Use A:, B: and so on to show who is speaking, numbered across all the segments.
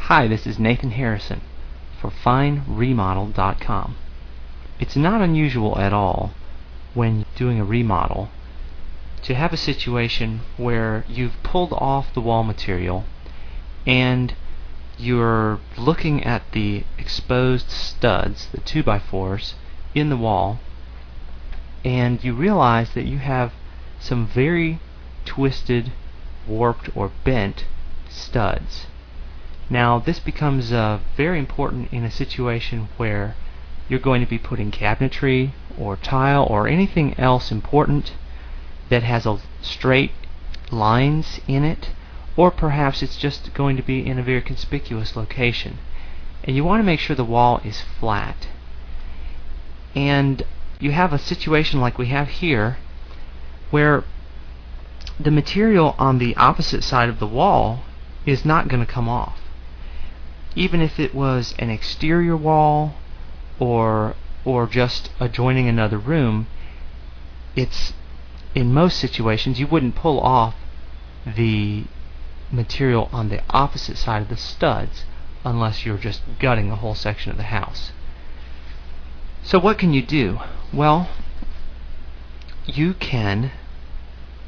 A: Hi, this is Nathan Harrison for FineRemodel.com. It's not unusual at all when doing a remodel to have a situation where you've pulled off the wall material and you're looking at the exposed studs, the 2x4s, in the wall, and you realize that you have some very twisted, warped, or bent studs. Now this becomes very important in a situation where you're going to be putting cabinetry or tile or anything else important that has straight lines in it, or perhaps it's just going to be in a very conspicuous location, and you want to make sure the wall is flat. And you have a situation like we have here where the material on the opposite side of the wall is not going to come off. Even if it was an exterior wall or just adjoining another room, it's in most situations you wouldn't pull off the material on the opposite side of the studs unless you're just gutting a whole section of the house. So what can you do? Well, you can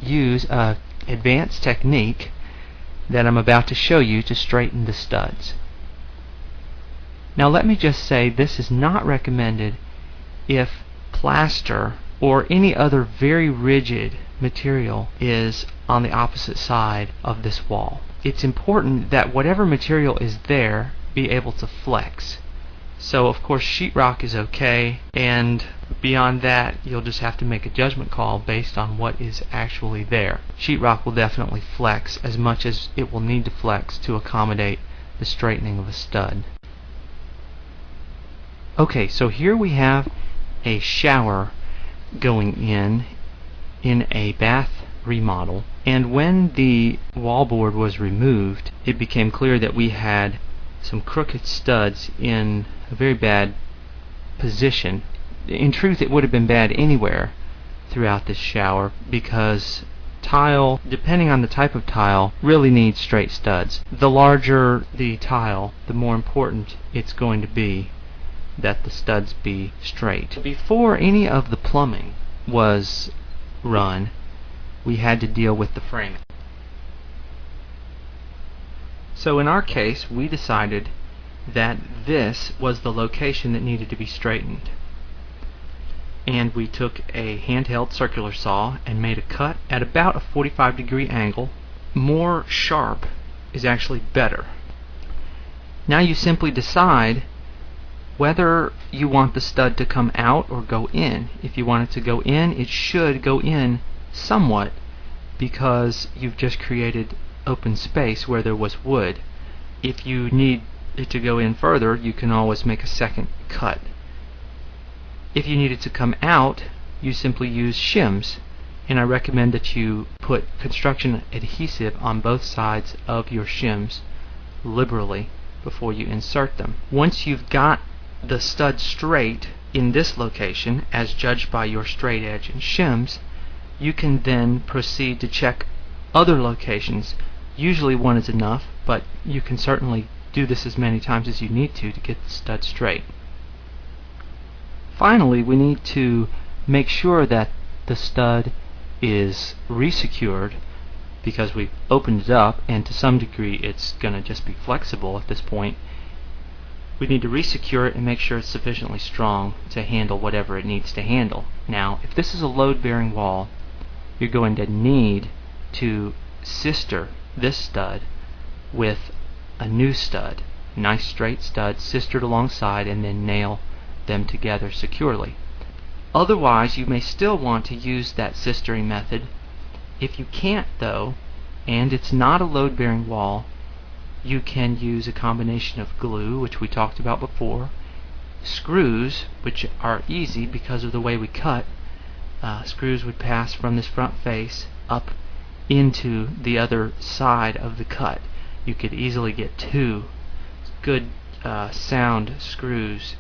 A: use an advanced technique that I'm about to show you to straighten the studs. Now let me just say this is not recommended if plaster or any other very rigid material is on the opposite side of this wall. It's important that whatever material is there be able to flex. So of course sheetrock is okay, and beyond that you'll just have to make a judgment call based on what is actually there. Sheetrock will definitely flex as much as it will need to flex to accommodate the straightening of a stud. Okay, so here we have a shower going in a bath remodel, and when the wallboard was removed it became clear that we had some crooked studs in a very bad position. In truth, it would have been bad anywhere throughout this shower because tile, depending on the type of tile, really needs straight studs. The larger the tile, the more important it's going to be that the studs be straight. Before any of the plumbing was run, we had to deal with the framing. So in our case, we decided that this was the location that needed to be straightened. And we took a handheld circular saw and made a cut at about a 45-degree angle. More sharp is actually better. Now you simply decide whether you want the stud to come out or go in. If you want it to go in, it should go in somewhat because you've just created open space where there was wood. If you need it to go in further, you can always make a second cut. If you need it to come out, you simply use shims, and I recommend that you put construction adhesive on both sides of your shims liberally before you insert them. Once you've got the stud straight in this location as judged by your straight edge and shims, you can then proceed to check other locations. Usually one is enough, but you can certainly do this as many times as you need to get the stud straight. Finally, we need to make sure that the stud is resecured because we've opened it up, and to some degree it's going to just be flexible at this point. We need to resecure it and make sure it's sufficiently strong to handle whatever it needs to handle. Now, if this is a load-bearing wall, you're going to need to sister this stud with a new stud, nice straight stud sistered alongside, and then nail them together securely. Otherwise, you may still want to use that sistering method. If you can't though, and it's not a load-bearing wall, you can use a combination of glue, which we talked about before, screws, which are easy because of the way we cut. Screws would pass from this front face up into the other side of the cut. You could easily get two good sound screws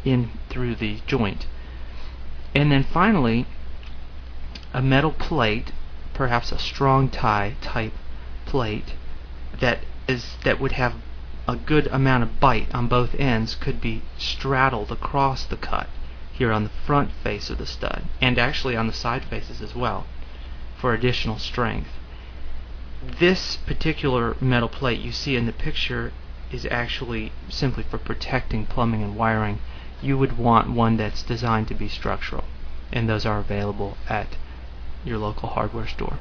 A: in through the joint. And then finally, a metal plate, perhaps a strong tie type plate that would have a good amount of bite on both ends could be straddled across the cut here on the front face of the stud, and actually on the side faces as well, for additional strength. This particular metal plate you see in the picture is actually simply for protecting plumbing and wiring. You would want one that's designed to be structural, and those are available at your local hardware store.